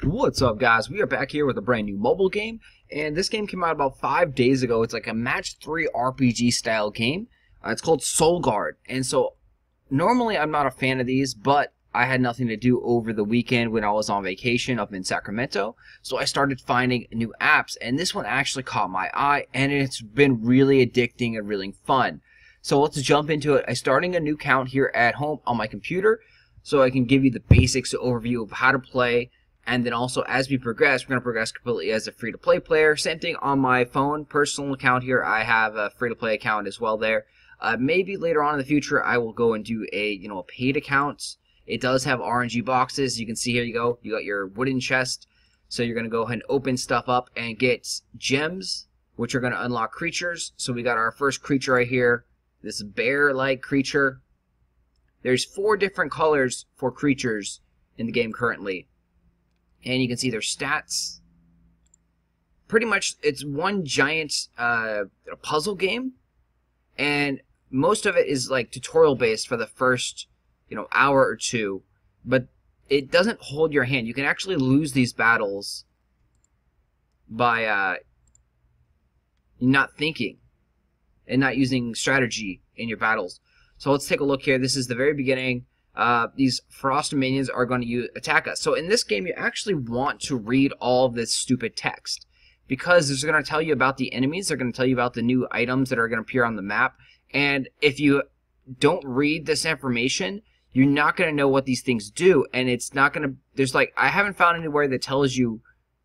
What's up, guys? We are back here with a brand new mobile game, and this game came out about 5 days ago. It's like a match 3 RPG style game. It's called Solgard, and so normally I'm not a fan of these, but I had nothing to do over the weekend when I was on vacation up in Sacramento, so I started finding new apps, and this one actually caught my eye, and it's been really addicting and really fun. So let's jump into it. I'm starting a new account here at home on my computer, so I can give you the basics overview of how to play. And then also, as we progress, we're going to progress completely as a free-to-play player. Same thing on my phone, personal account here. I have a free-to-play account as well there. Maybe later on in the future, I will go and do a paid account. It does have RNG boxes. You can see here you go. You got your wooden chest. So you're going to go ahead and open stuff up and get gems, which are going to unlock creatures. So we got our first creature right here, this bear-like creature. There's 4 different colors for creatures in the game currently. And you can see their stats. Pretty much, it's one giant puzzle game, and most of it is like tutorial based for the first hour or two. But it doesn't hold your hand. You can actually lose these battles by not thinking and not using strategy in your battles. So let's take a look here. This is the very beginning. These frost minions are going to attack us. So in this game, you actually want to read all of this stupid text, because it's going to tell you about the enemies. They're going to tell you about the new items that are going to appear on the map. And if you don't read this information, you're not going to know what these things do. And it's not going to, I haven't found anywhere that tells you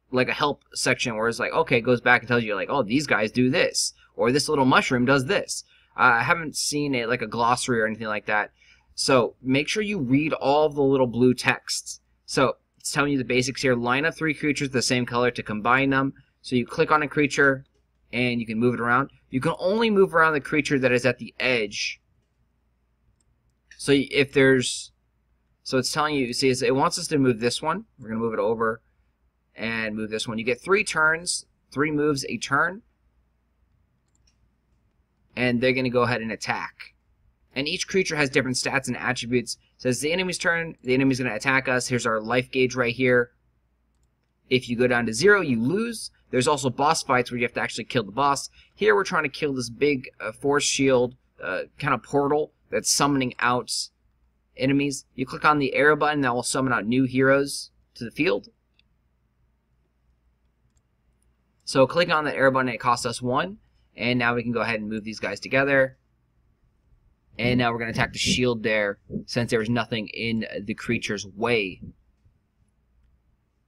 like a help section where it's like, okay, it goes back and tells you like, oh, these guys do this, or this little mushroom does this. I haven't seen it like a glossary or anything like that. So make sure you read all of the little blue texts. So it's telling you the basics here. Line up 3 creatures the same color to combine them. So you click on a creature and you can move it around. You can only move around the creature that is at the edge. So if there's, so it's telling you, see, it wants us to move this one. We're going to move it over and move this one. You get 3 turns, 3 moves a turn. And they're going to go ahead and attack. And each creature has different stats and attributes. It says the enemy's turn, the enemy's going to attack us. Here's our life gauge right here. If you go down to 0, you lose. There's also boss fights where you have to actually kill the boss. Here we're trying to kill this big force shield kind of portal that's summoning out enemies. You click on the arrow button, that will summon out new heroes to the field. So click on the arrow button, it costs us 1. And now we can go ahead and move these guys together. And now we're going to attack the shield there, since there was nothing in the creature's way.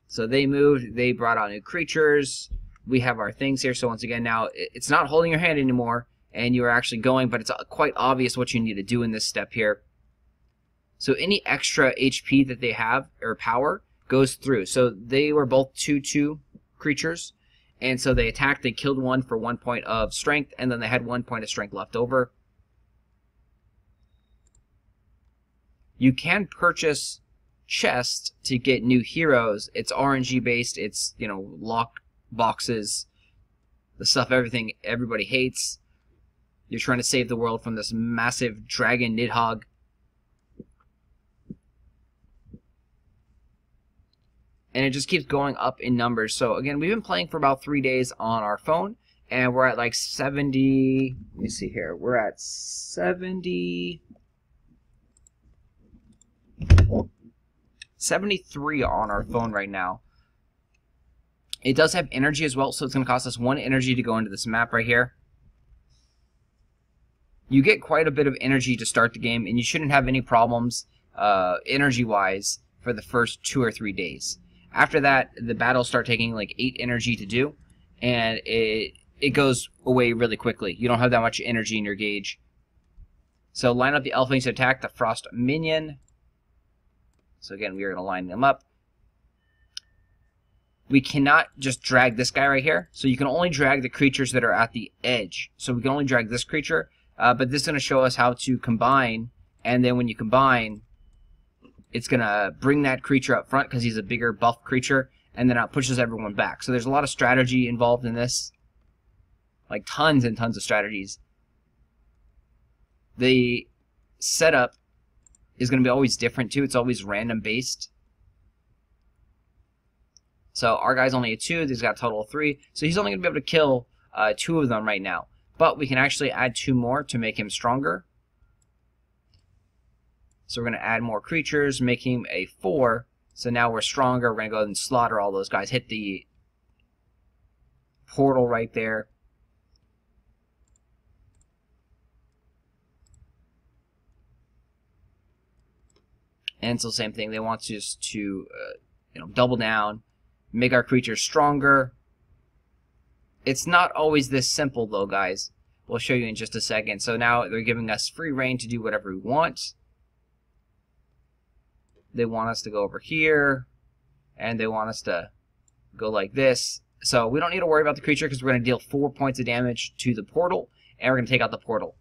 So they moved, they brought out new creatures. We have our things here. So once again, now it's not holding your hand anymore, and you're actually going, but it's quite obvious what you need to do in this step here. So any extra HP that they have, or power, goes through. So they were both 2/2 creatures, and so they attacked, they killed one for 1 point of strength, and then they had 1 point of strength left over. You can purchase chests to get new heroes. It's RNG based. It's, lock boxes, the stuff everybody hates. You're trying to save the world from this massive dragon Nidhogg. And it just keeps going up in numbers. So again, we've been playing for about 3 days on our phone, and we're at like 70. Let me see here. We're at 73 on our phone right now. It does have energy as well, so it's going to cost us 1 energy to go into this map right here. You get quite a bit of energy to start the game, and you shouldn't have any problems energy-wise for the first 2 or 3 days. After that, the battles start taking like 8 energy to do, and it goes away really quickly. You don't have that much energy in your gauge. So line up the elflings to attack the frost minion. So again, we are going to line them up. We cannot just drag this guy right here. So you can only drag the creatures that are at the edge. So we can only drag this creature. But this is going to show us how to combine. And then when you combine, it's going to bring that creature up front because he's a bigger buff creature. And then it pushes everyone back. So there's a lot of strategy involved in this. Like tons and tons of strategies. The setup is going to be always different too. It's always random based. So our guy's only a 2. He's got a total of 3. So he's only going to be able to kill 2 of them right now. But we can actually add 2 more to make him stronger. So we're going to add more creatures, make him a 4. So now we're stronger. We're going to go ahead and slaughter all those guys. Hit the portal right there. And so same thing. They want us to double down, make our creatures stronger. It's not always this simple though, guys. We'll show you in just a second. So now they're giving us free reign to do whatever we want. They want us to go over here, and they want us to go like this. So we don't need to worry about the creature because we're going to deal 4 points of damage to the portal, and we're going to take out the portal.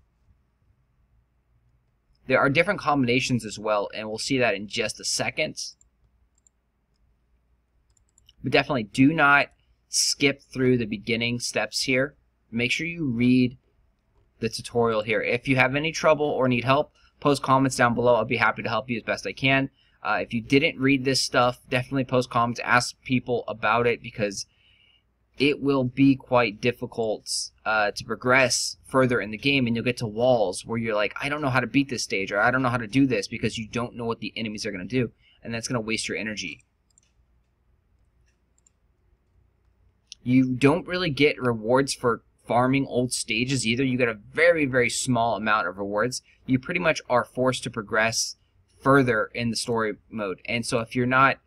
There are different combinations as well, and we'll see that in just a second. But definitely do not skip through the beginning steps here. Make sure you read the tutorial here. If you have any trouble or need help, post comments down below. I'll be happy to help you as best I can. If you didn't read this stuff, definitely post comments, ask people about it, because it will be quite difficult to progress further in the game, and you'll get to walls where you're like, I don't know how to beat this stage, or I don't know how to do this, because you don't know what the enemies are going to do, and that's going to waste your energy. You don't really get rewards for farming old stages either. You get a very, very small amount of rewards. You pretty much are forced to progress further in the story mode. And so if you're not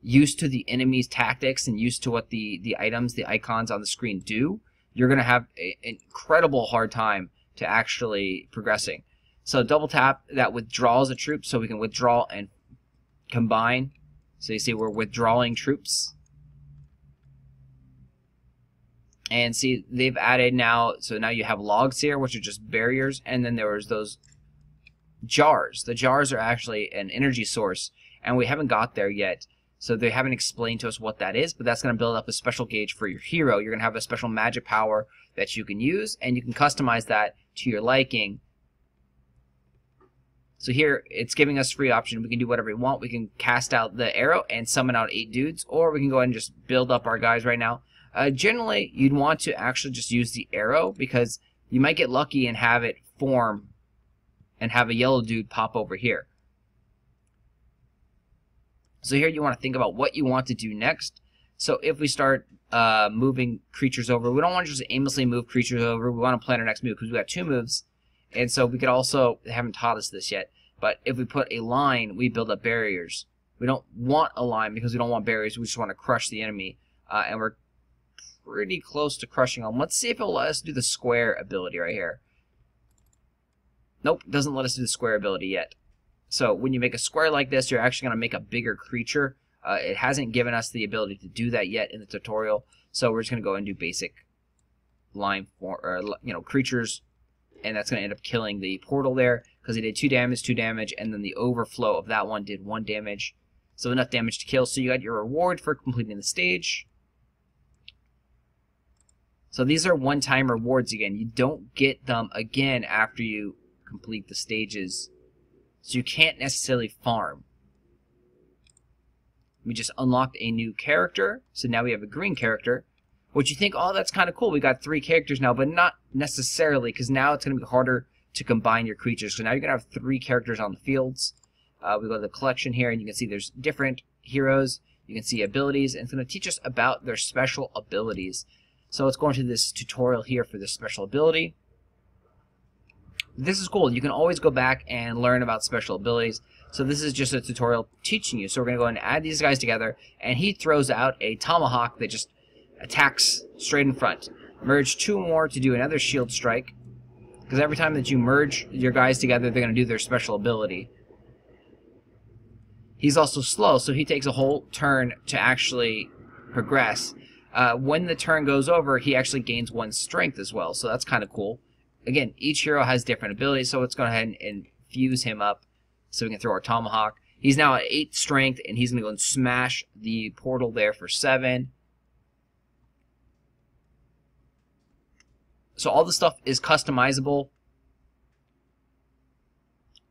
used to the enemy's tactics and used to what the items, the icons on the screen do, you're going to have an incredible hard time to actually progressing. So double tap, that withdraws a troop, so we can withdraw and combine. So you see we're withdrawing troops. And see, they've added now, so now you have logs here, which are just barriers, and then there was those jars. The jars are actually an energy source, and we haven't got there yet. So they haven't explained to us what that is, but that's going to build up a special gauge for your hero. You're going to have a special magic power that you can use, and you can customize that to your liking. So here, it's giving us free option. We can do whatever we want. We can cast out the arrow and summon out 8 dudes, or we can go ahead and just build up our guys right now. Generally, you'd want to actually just use the arrow, because you might get lucky and have it form and have a yellow dude pop over here. So here you want to think about what you want to do next. So if we start moving creatures over, we don't want to just aimlessly move creatures over. We want to plan our next move, because we got 2 moves. And so we could also, they haven't taught us this yet, but if we put a line, we build up barriers. We don't want a line because we don't want barriers. We just want to crush the enemy. And we're pretty close to crushing them. Let's see if it'll let us do the square ability right here. Nope, doesn't let us do the square ability yet. So when you make a square like this, you're actually going to make a bigger creature. It hasn't given us the ability to do that yet in the tutorial. So we're just going to go and do basic line creatures, and that's going to end up killing the portal there, because it did 2 damage, and then the overflow of that one did 1 damage. So enough damage to kill. So you got your reward for completing the stage. So these are one-time rewards again. You don't get them again after you complete the stages. So you can't necessarily farm. We just unlocked a new character. So now we have a green character. Which you think, oh, that's kind of cool. We got 3 characters now, but not necessarily, because now it's going to be harder to combine your creatures. So now you're going to have 3 characters on the fields. We go to the collection here, and you can see there's different heroes. You can see abilities, and it's going to teach us about their special abilities. So let's go into this tutorial here for this special ability. This is cool. You can always go back and learn about special abilities. So this is just a tutorial teaching you. So we're going to go ahead and add these guys together, and he throws out a tomahawk that just attacks straight in front. Merge 2 more to do another shield strike, because every time that you merge your guys together, they're going to do their special ability. He's also slow, so he takes a whole turn to actually progress. When the turn goes over, he actually gains 1 strength as well, so that's kind of cool. Again, each hero has different abilities, so let's go ahead and fuse him up so we can throw our tomahawk. He's now at 8 strength, and he's going to go and smash the portal there for 7. So all this stuff is customizable.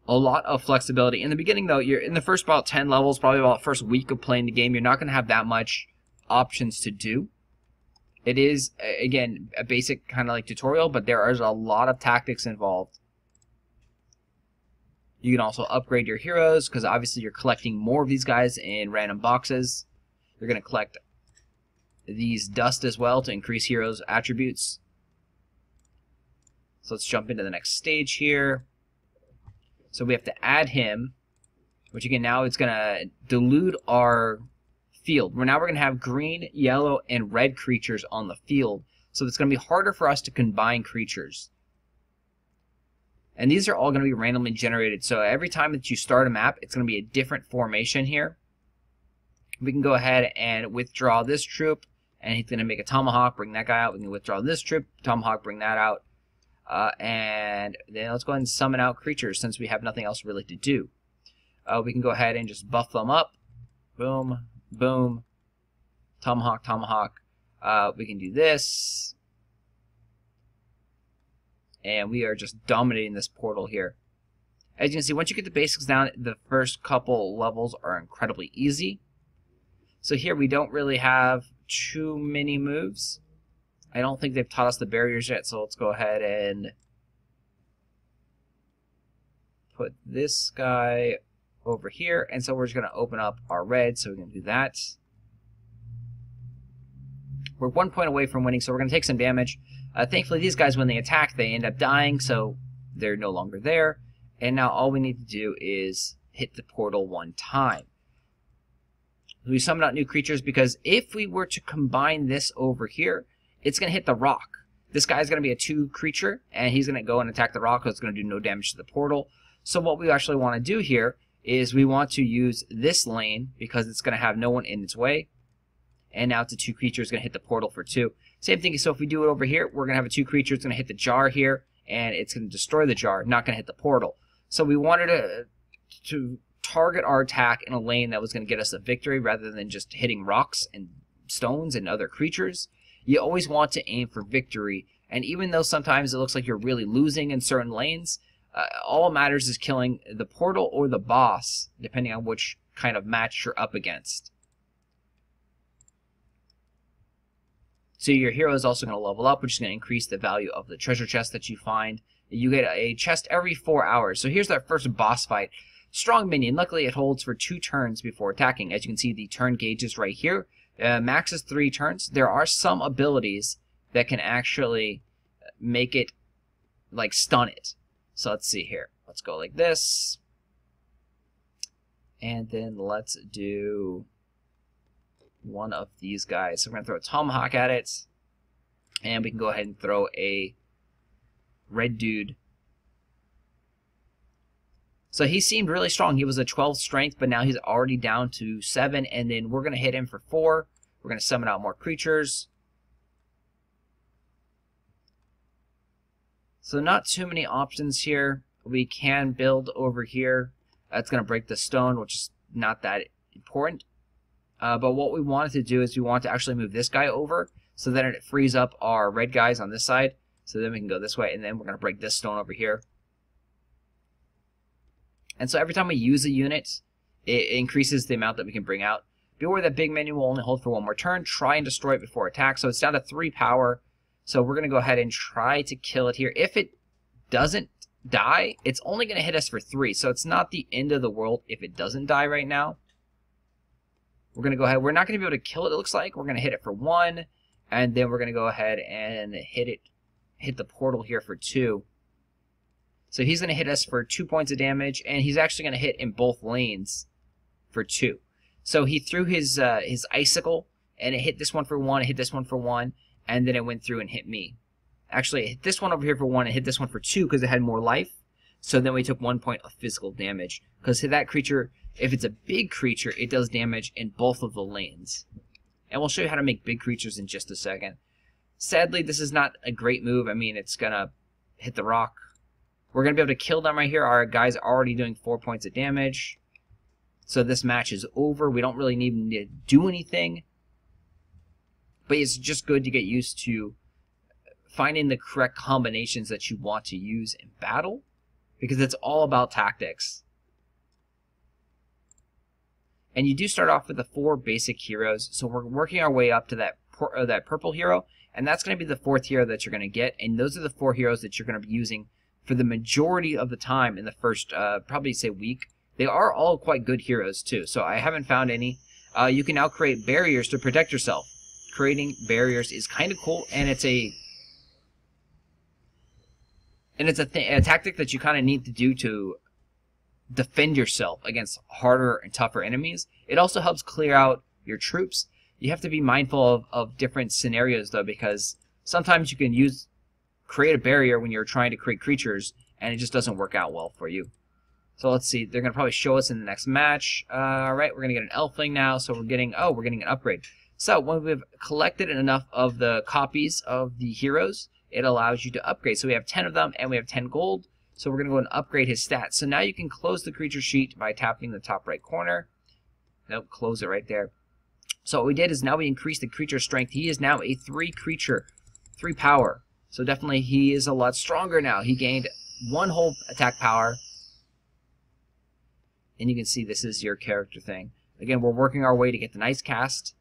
A lot of flexibility. In the beginning, though, you're in the first about 10 levels, probably about the first week of playing the game, you're not going to have that much options to do. It is, again, a basic kind of like tutorial, but there is a lot of tactics involved. You can also upgrade your heroes, because obviously you're collecting more of these guys in random boxes. You're going to collect these dust as well to increase heroes' attributes. So let's jump into the next stage here. So we have to add him, which again now it's going to dilute our field. Now we're going to have green, yellow, and red creatures on the field. So it's going to be harder for us to combine creatures. And these are all going to be randomly generated. So every time that you start a map, it's going to be a different formation here. We can go ahead and withdraw this troop, and he's going to make a tomahawk, bring that guy out. We can withdraw this troop, tomahawk, bring that out. And then let's go ahead and summon out creatures since we have nothing else really to do. We can go ahead and just buff them up. Boom, boom, tomahawk, tomahawk. We can do this. And we are just dominating this portal here. As you can see, once you get the basics down, the first couple levels are incredibly easy. So here we don't really have too many moves. I don't think they've taught us the barriers yet, so let's go ahead and put this guy over here. And so we're just going to open up our red, so we can do that. We're 1 point away from winning, so we're going to take some damage. Thankfully, these guys, when they attack, they end up dying, so they're no longer there. And now all we need to do is hit the portal one time. We summon out new creatures because if we were to combine this over here, it's going to hit the rock. This guy's going to be a 2 creature, and he's going to go and attack the rock, so it's going to do no damage to the portal. So what we actually want to do here is we want to use this lane because it's going to have no one in its way. And now it's a 2 creature, it's going to hit the portal for 2. Same thing, so if we do it over here, we're going to have a 2 creature, it's going to hit the jar here, and it's going to destroy the jar, not going to hit the portal. So we wanted to target our attack in a lane that was going to get us a victory rather than just hitting rocks and stones and other creatures. You always want to aim for victory, and even though sometimes it looks like you're really losing in certain lanes, all that matters is killing the portal or the boss, depending on which kind of match you're up against. So your hero is also going to level up, which is going to increase the value of the treasure chest that you find. You get a chest every 4 hours. So here's our first boss fight. Strong minion. Luckily, it holds for 2 turns before attacking. As you can see, the turn gauge is right here. Max is 3 turns. There are some abilities that can actually make it, like, stun it. So let's see here. Let's go like this. And then let's do one of these guys. So we're going to throw a tomahawk at it. And we can go ahead and throw a red dude. So he seemed really strong. He was a 12 strength, but now he's already down to 7. And then we're going to hit him for 4. We're going to summon out more creatures. So not too many options here. We can build over here. That's going to break the stone, which is not that important. But what we wanted to do is we want to actually move this guy over so that it frees up our red guys on this side. So then we can go this way, and then we're going to break this stone over here. And so every time we use a unit, it increases the amount that we can bring out. Be aware that big menu will only hold for 1 more turn. Try and destroy it before attack. So it's down to 3 power. So we're going to go ahead and try to kill it here. If it doesn't die, it's only going to hit us for 3. So it's not the end of the world if it doesn't die right now. We're going to go ahead. We're not going to be able to kill it, it looks like. We're going to hit it for 1. And then we're going to go ahead and hit the portal here for 2. So he's going to hit us for 2 points of damage. And he's actually going to hit in both lanes for 2. So he threw his icicle, and it hit this one for 1, it hit this one for 1, and then it went through and hit me. Actually, it hit this one over here for 1, and hit this one for 2 because it had more life. So then we took 1 point of physical damage. Because that creature, if it's a big creature, it does damage in both of the lanes. And we'll show you how to make big creatures in just a second. Sadly, this is not a great move. I mean, it's going to hit the rock. We're going to be able to kill them right here. Our guy's already doing 4 points of damage. So this match is over. We don't really need to do anything. But it's just good to get used to finding the correct combinations that you want to use in battle. Because it's all about tactics. And you do start off with the 4 basic heroes. So we're working our way up to that purple hero, and that's going to be the 4th hero that you're going to get. And those are the 4 heroes that you're going to be using for the majority of the time in the first, probably say week. They are all quite good heroes too, so I haven't found any. You can now create barriers to protect yourself. Creating barriers is kind of cool, and it's a tactic that you kind of need to do to defend yourself against harder and tougher enemies. It also helps clear out your troops. You have to be mindful of different scenarios though, because sometimes you can create a barrier when you're trying to create creatures, and it just doesn't work out well for you. So let's see, they're going to probably show us in the next match. Alright, we're going to get an elfling now, so we're getting an upgrade. So when we've collected enough of the copies of the heroes, it allows you to upgrade. So we have 10 of them, and we have 10 gold. So we're going to go and upgrade his stats. So now you can close the creature sheet by tapping the top right corner. Nope, close it right there. So what we did is now we increased the creature strength. He is now a 3 creature, 3 power. So definitely he is a lot stronger now. He gained 1 whole attack power. And you can see this is your character thing. Again, we're working our way to get the nice cast.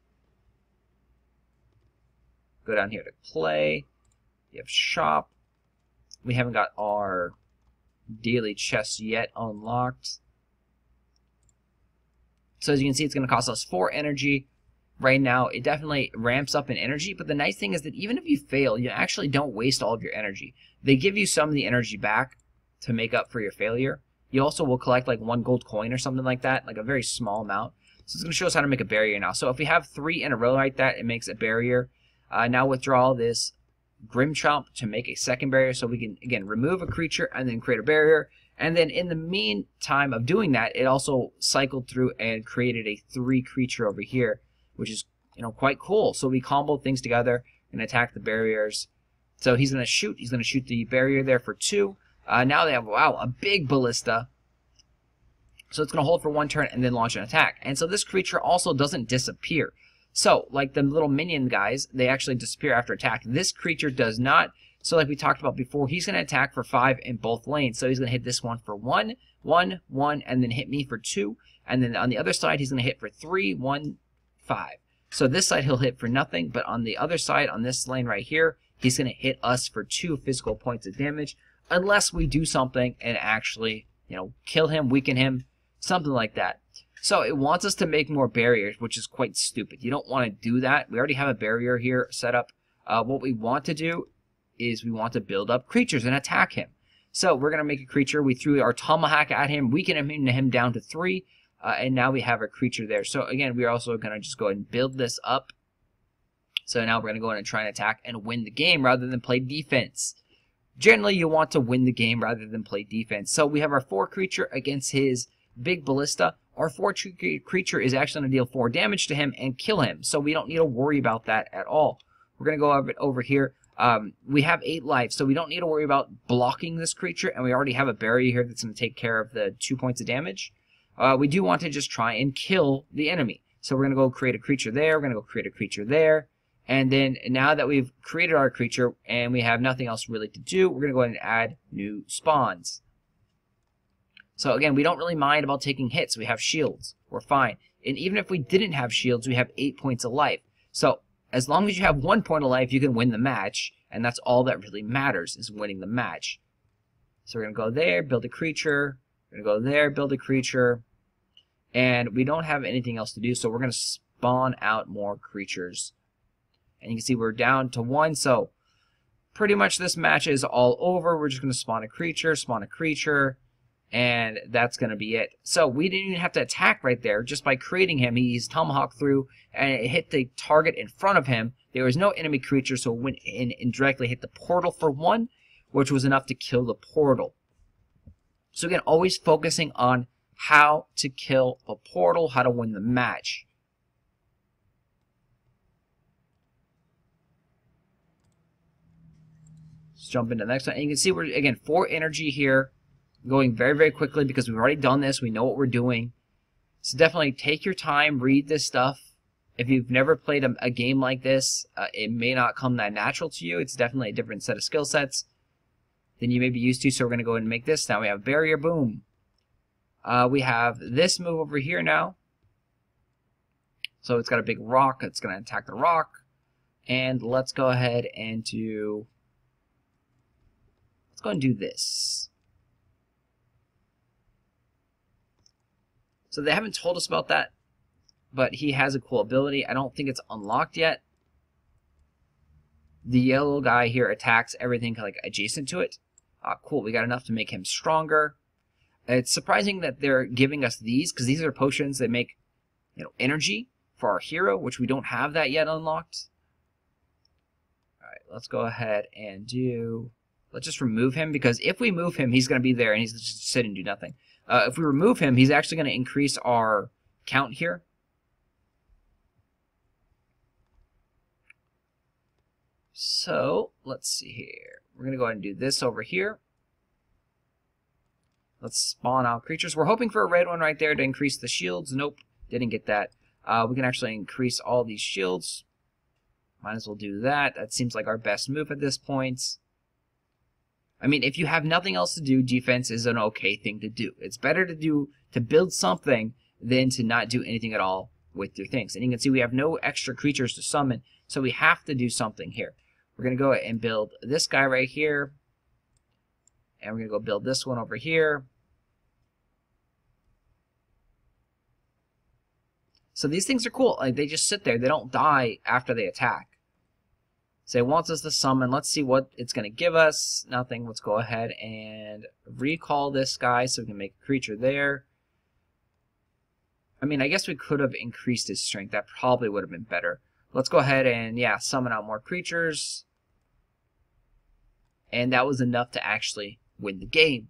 Go down here to play. You have shop. We haven't got our daily chest yet unlocked. So as you can see, it's going to cost us 4 energy. Right now, it definitely ramps up in energy, but the nice thing is that even if you fail, you actually don't waste all of your energy. They give you some of the energy back to make up for your failure. You also will collect like 1 gold coin or something like that, like a very small amount. So it's going to show us how to make a barrier now. So if we have 3 in a row like that, it makes a barrier. Now withdraw this Grim Chomp to make a second barrier, so we can again remove a creature and then create a barrier. And then in the meantime of doing that, it also cycled through and created a 3 creature over here, which is quite cool. So we combo things together and attack the barriers. So he's going to shoot the barrier there for 2. Now they have, wow, a big ballista. So it's going to hold for 1 turn and then launch an attack. And so this creature also doesn't disappear. So, like the little minion guys, they actually disappear after attack. This creature does not. So like we talked about before, he's going to attack for 5 in both lanes. So he's going to hit this one for 1, 1, 1, and then hit me for 2. And then on the other side, he's going to hit for 3, 1, 5. So this side he'll hit for nothing, but on the other side, on this lane right here, he's going to hit us for 2 physical points of damage. Unless we do something and actually, kill him, weaken him, something like that. So it wants us to make more barriers, which is quite stupid. You don't want to do that. We already have a barrier here set up. What we want to do is we want to build up creatures and attack him. So we're going to make a creature. We threw our tomahawk at him, weaken him down to 3, and now we have a creature there. So again, we're also going to just go ahead and build this up. So now we're going to go in and try and attack and win the game rather than play defense. Generally, you want to win the game rather than play defense. So we have our 4 creature against his big ballista. Our 4 creature is actually going to deal 4 damage to him and kill him. So we don't need to worry about that at all. We're going to go over here. We have 8 life, so we don't need to worry about blocking this creature. And we already have a barrier here that's going to take care of the 2 points of damage. We do want to just try and kill the enemy. So we're going to go create a creature there. We're going to go create a creature there. And then now that we've created our creature and we have nothing else really to do, we're going to go ahead and add new spawns. So again, we don't really mind about taking hits. We have shields. We're fine. And even if we didn't have shields, we have 8 points of life. So as long as you have 1 point of life, you can win the match. And that's all that really matters, is winning the match. So we're going to go there, build a creature. We're going to go there, build a creature. And we don't have anything else to do, so we're going to spawn out more creatures. And you can see we're down to 1, so pretty much this match is all over. We're just going to spawn a creature, and that's going to be it. So we didn't even have to attack right there. Just by creating him, he's tomahawk through, and it hit the target in front of him. There was no enemy creature, so it went in and directly hit the portal for 1, which was enough to kill the portal. So again, always focusing on how to kill a portal, how to win the match. Let's jump into the next one. And you can see we're, again, 4 energy here, going very, very quickly because we've already done this. We know what we're doing. So definitely take your time, read this stuff. If you've never played a game like this, it may not come that natural to you. It's definitely a different set of skill sets than you may be used to. So we're going to go ahead and make this. Now we have barrier, boom. We have this move over here now. So it's got a big rock. It's going to attack the rock. And let's go ahead and do... Let's go and do this. So they haven't told us about that, but he has a cool ability. I don't think it's unlocked yet. The yellow guy here attacks everything like adjacent to it. Cool, we got enough to make him stronger. It's surprising that they're giving us these, because these are potions that make, energy for our hero, which we don't have that yet unlocked. Alright, let's go ahead and do... Let's just remove him, because if we move him, he's going to be there and he's just sit and do nothing. If we remove him, he's actually going to increase our count here. So, let's see here. We're going to go ahead and do this over here. Let's spawn out creatures. We're hoping for a red one right there to increase the shields. Nope, didn't get that. We can actually increase all these shields. Might as well do that. That seems like our best move at this point. I mean, if you have nothing else to do, defense is an okay thing to do. It's better to build something than to not do anything at all with your things. And you can see we have no extra creatures to summon, so we have to do something here. We're going to go and build this guy right here. And we're going to go build this one over here. So these things are cool. Like, they just sit there. They don't die after they attack. So it wants us to summon. Let's see what it's going to give us. Nothing. Let's go ahead and recall this guy so we can make a creature there. I mean, I guess we could have increased his strength. That probably would have been better. Let's go ahead and, yeah, summon out more creatures. And that was enough to actually win the game.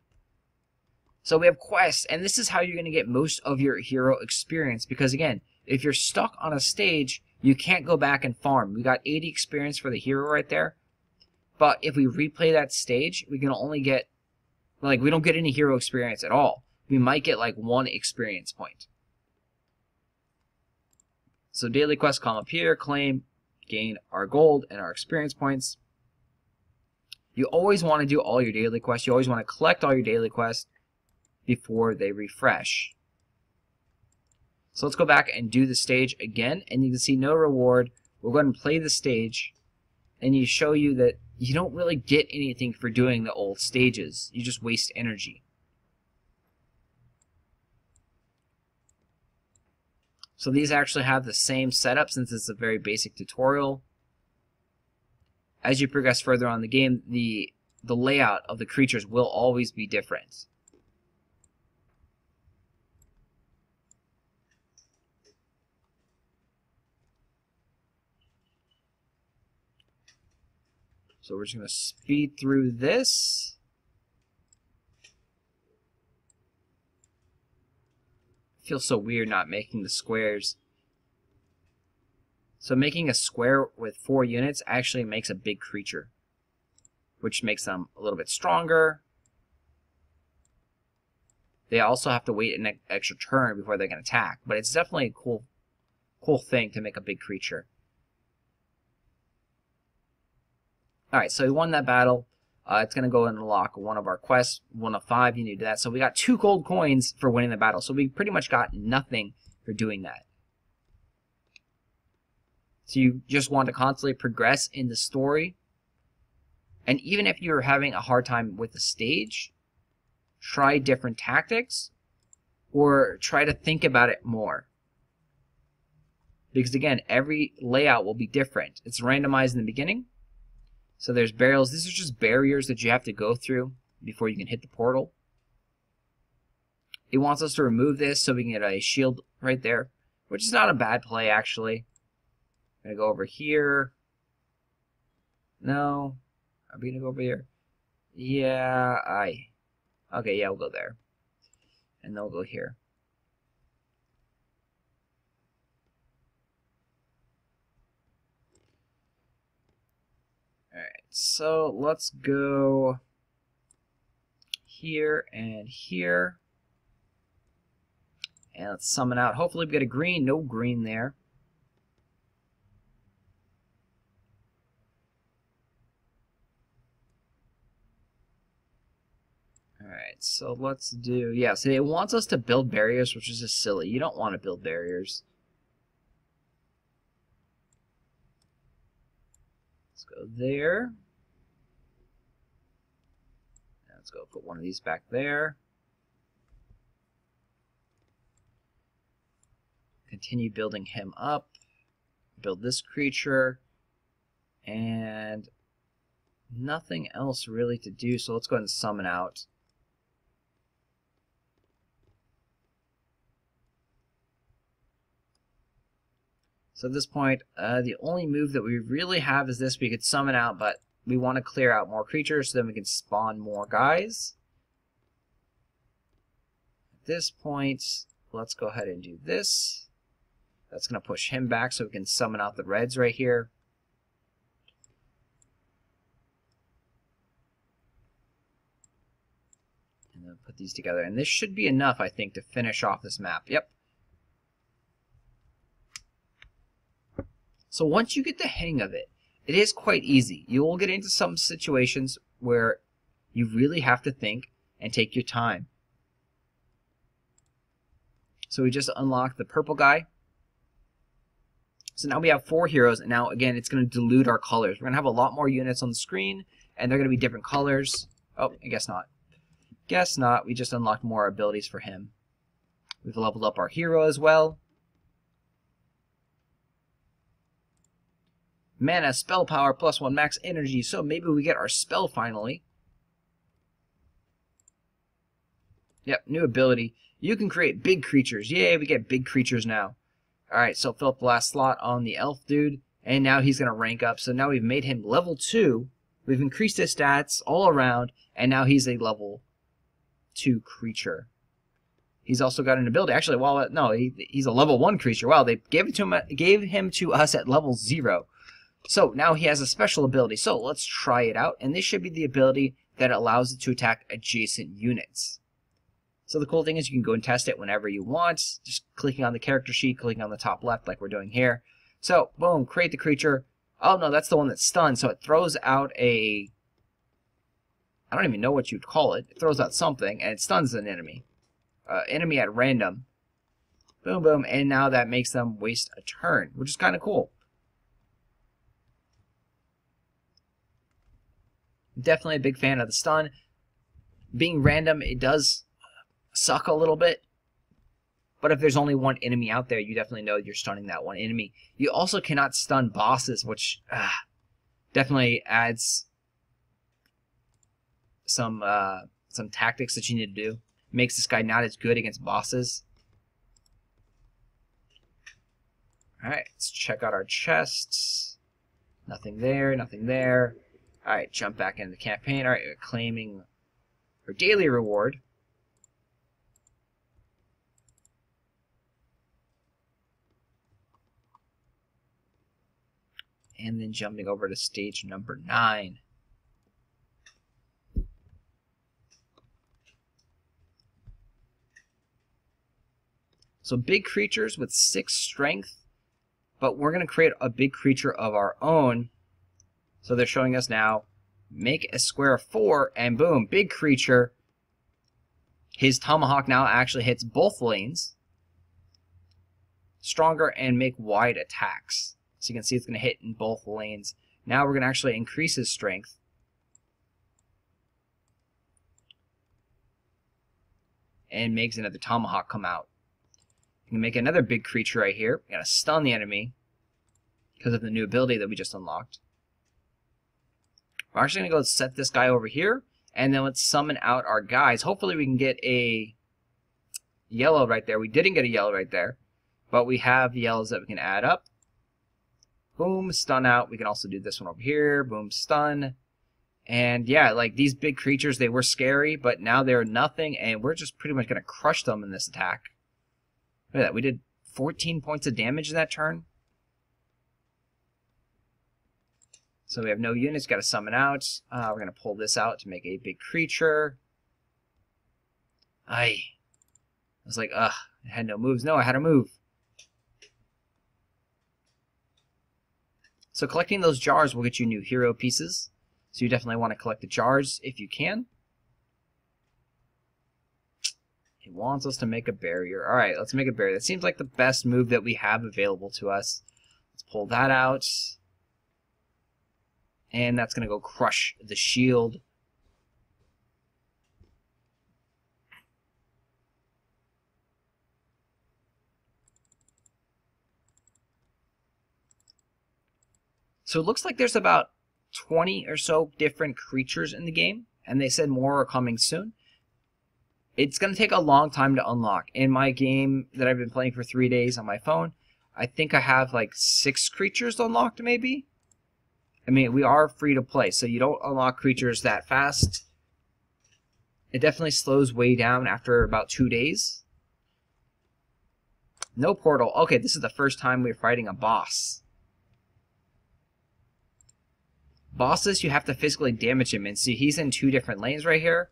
So we have quests, and this is how you're going to get most of your hero experience. Because, again, if you're stuck on a stage, you can't go back and farm. We got 80 experience for the hero right there. But if we replay that stage, we can only get, we don't get any hero experience at all. We might get, 1 experience point. So daily quests come up here, claim, gain our gold and our experience points. You always want to do all your daily quests. You always want to collect all your daily quests before they refresh. So let's go back and do the stage again, and you can see no reward. We'll go ahead and play the stage, and you show you that you don't really get anything for doing the old stages. You just waste energy. So these actually have the same setup since it's a very basic tutorial. As you progress further on in the game, the layout of the creatures will always be different. So we're just going to speed through this. Feels so weird not making the squares. So making a square with 4 units actually makes a big creature, which makes them a little bit stronger. They also have to wait an extra turn before they can attack, but it's definitely a cool thing to make a big creature. Alright, so we won that battle. It's going to go and unlock one of our quests, 1 of 5. You need to do that. So we got 2 gold coins for winning the battle. So we pretty much got nothing for doing that. So you just want to constantly progress in the story. And even if you're having a hard time with the stage, try different tactics or try to think about it more. Because again, every layout will be different. It's randomized in the beginning. So there's barrels. These are just barriers that you have to go through before you can hit the portal. It wants us to remove this so we can get a shield right there, which is not a bad play, actually. I'm going to go over here. No. Are we going to go over here? Yeah, okay, yeah, we'll go there. And then we'll go here. Alright, so let's go here and here. And let's summon out. Hopefully we get a green. No green there. Alright, so let's do... Yeah, so it wants us to build barriers, which is just silly. You don't want to build barriers. Let's go there. Let's go put one of these back there. Continue building him up. Build this creature. And nothing else really to do, so let's go ahead and summon out. So at this point, the only move that we really have is this. We could summon out, but we want to clear out more creatures so then we can spawn more guys. At this point, let's go ahead and do this. That's going to push him back so we can summon out the reds right here. And then put these together. And this should be enough, I think, to finish off this map. Yep. So once you get the hang of it, it is quite easy. You will get into some situations where you really have to think and take your time. So we just unlocked the purple guy. So now we have 4 heroes, and now again it's going to dilute our colors. We're going to have a lot more units on the screen, and they're going to be different colors. Oh, I guess not. Guess not. We just unlocked more abilities for him. We've leveled up our hero as well. Mana, spell power, +1 max energy. So maybe we get our spell finally. Yep, new ability. You can create big creatures. Yay, we get big creatures now. Alright, so fill up the last slot on the elf dude. And now he's going to rank up. So now we've made him level 2. We've increased his stats all around. And now he's a level 2 creature. He's also got an ability. Actually, well, no, he's a level 1 creature. Wow, they gave him to us at level 0. So now he has a special ability. So let's try it out. And this should be the ability that allows it to attack adjacent units. So the cool thing is you can go and test it whenever you want. Just clicking on the character sheet, clicking on the top left like we're doing here. So, boom, create the creature. Oh, no, that's the one that's stunned. So it throws out a... I don't even know what you'd call it. It throws out something, and it stuns an enemy. Enemy at random. Boom, boom. And now that makes them waste a turn, which is kind of cool. Definitely a big fan of the stun. Being random, it does suck a little bit. But if there's only one enemy out there, you definitely know you're stunning that one enemy. You also cannot stun bosses, which definitely adds some tactics that you need to do. Makes this guy not as good against bosses. Alright, let's check out our chests. Nothing there, nothing there. Alright, jump back into the campaign. Alright, we're claiming our daily reward. And then jumping over to stage number 9. So big creatures with 6 strength, but we're going to create a big creature of our own. So they're showing us now, make a square of 4, and boom, big creature. His tomahawk now actually hits both lanes. Stronger and make wide attacks. So you can see it's going to hit in both lanes. Now we're going to actually increase his strength. And makes another tomahawk come out. You can make another big creature right here. We're going to stun the enemy because of the new ability that we just unlocked. We're actually going to go set this guy over here. And then let's summon out our guys. Hopefully we can get a yellow right there. We didn't get a yellow right there. But we have yellows that we can add up. Boom, stun out. We can also do this one over here. Boom, stun. And yeah, like these big creatures, they were scary, but now they're nothing, and we're just pretty much going to crush them in this attack. Look at that. We did 14 points of damage in that turn. So we have no units. Got to summon out. We're going to pull this out to make a big creature. I was like, ugh, I had no moves. No, I had a move. So collecting those jars will get you new hero pieces. So you definitely want to collect the jars if you can. It wants us to make a barrier. Alright, let's make a barrier. That seems like the best move that we have available to us. Let's pull that out. And that's going to go crush the shield. So it looks like there's about 20 or so different creatures in the game, and they said more are coming soon. It's going to take a long time to unlock. In my game that I've been playing for 3 days on my phone, I think I have like 6 creatures unlocked maybe. I mean, we are free to play, so you don't unlock creatures that fast. It definitely slows way down after about 2 days. No portal. Okay, this is the first time we're fighting a boss. Bosses, you have to physically damage him, and see, he's in 2 different lanes right here.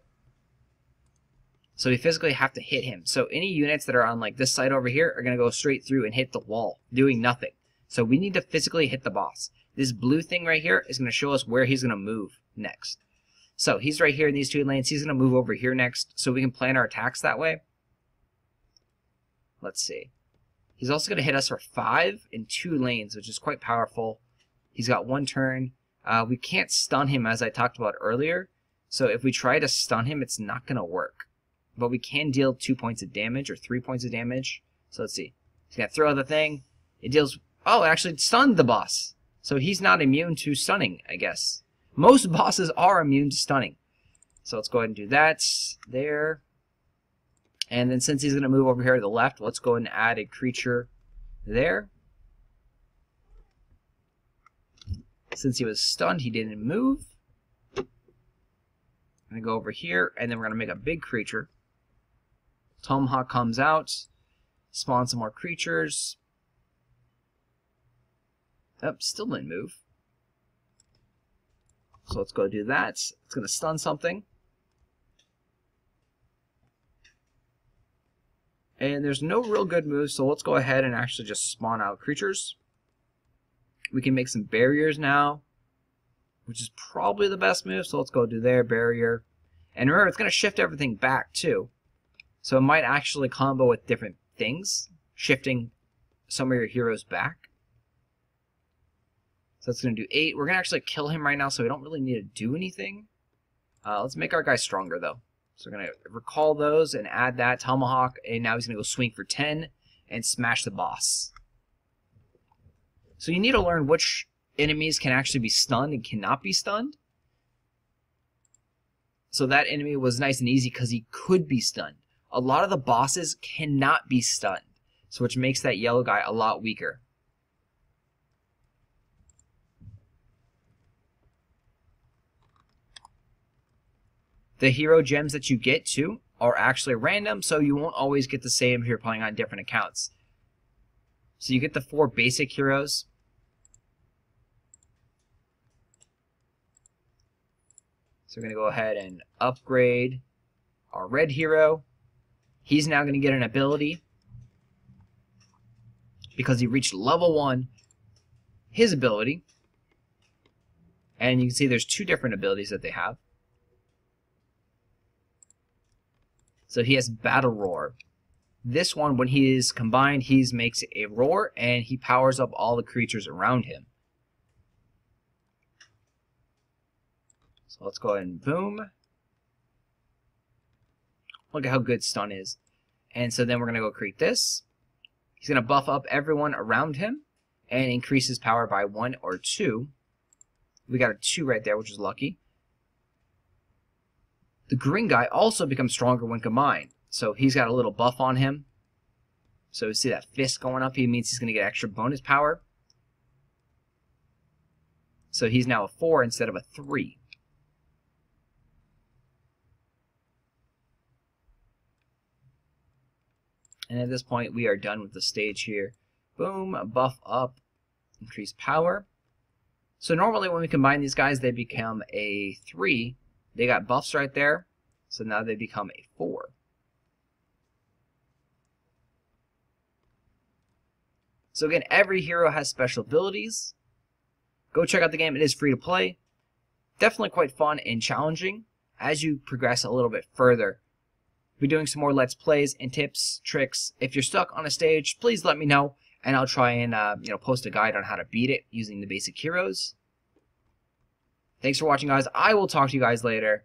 So we physically have to hit him. So any units that are on like this side over here are going to go straight through and hit the wall, doing nothing. So we need to physically hit the boss. This blue thing right here is going to show us where he's going to move next. So he's right here in these 2 lanes. He's going to move over here next, so we can plan our attacks that way. Let's see. He's also going to hit us for 5 in 2 lanes, which is quite powerful. He's got 1 turn. We can't stun him, as I talked about earlier. So if we try to stun him, it's not going to work. But we can deal 2 points of damage or 3 points of damage. So let's see. He's going to throw the thing. It deals... Oh, it actually stunned the boss. So he's not immune to stunning, I guess. Most bosses are immune to stunning. So let's go ahead and do that. There. And then since he's going to move over here to the left, let's go ahead and add a creature there. Since he was stunned, he didn't move. I'm going to go over here, and then we're going to make a big creature. Tomahawk comes out. Spawn some more creatures. Oh, still didn't move. So let's go do that. It's going to stun something. And there's no real good moves, so let's go ahead and actually just spawn out creatures. We can make some barriers now, which is probably the best move. So let's go do their barrier. And remember, it's going to shift everything back too. So it might actually combo with different things, shifting some of your heroes back. So that's going to do 8. We're going to actually kill him right now, so we don't really need to do anything. Let's make our guy stronger, though. So we're going to recall those and add that Tomahawk. And now he's going to go swing for 10 and smash the boss. So you need to learn which enemies can actually be stunned and cannot be stunned. So that enemy was nice and easy because he could be stunned. A lot of the bosses cannot be stunned, so which makes that yellow guy a lot weaker. The hero gems that you get too are actually random, so you won't always get the same if you're playing on different accounts. So you get the 4 basic heroes. So we're going to go ahead and upgrade our red hero. He's now going to get an ability because he reached level 1. His ability. And you can see there's 2 different abilities that they have. So he has Battle Roar. This one, when he is combined, he makes a roar and he powers up all the creatures around him. So let's go ahead and boom. Look at how good stun is. And so then we're going to go create this. He's going to buff up everyone around him and increase his power by 1 or 2. We got a 2 right there, which is lucky. The green guy also becomes stronger when combined. So he's got a little buff on him. So you see that fist going up, he means he's going to get extra bonus power. So he's now a 4 instead of a 3. And at this point, we are done with the stage here. Boom, buff up, increase power. So normally when we combine these guys, they become a 3. They got buffs right there, so now they become a 4. So again, every hero has special abilities. Go check out the game. It is free to play. Definitely quite fun and challenging as you progress a little bit further. We'll be doing some more Let's Plays and tips, tricks. If you're stuck on a stage, please let me know, and I'll try and post a guide on how to beat it using the basic heroes. Thanks for watching, guys. I will talk to you guys later.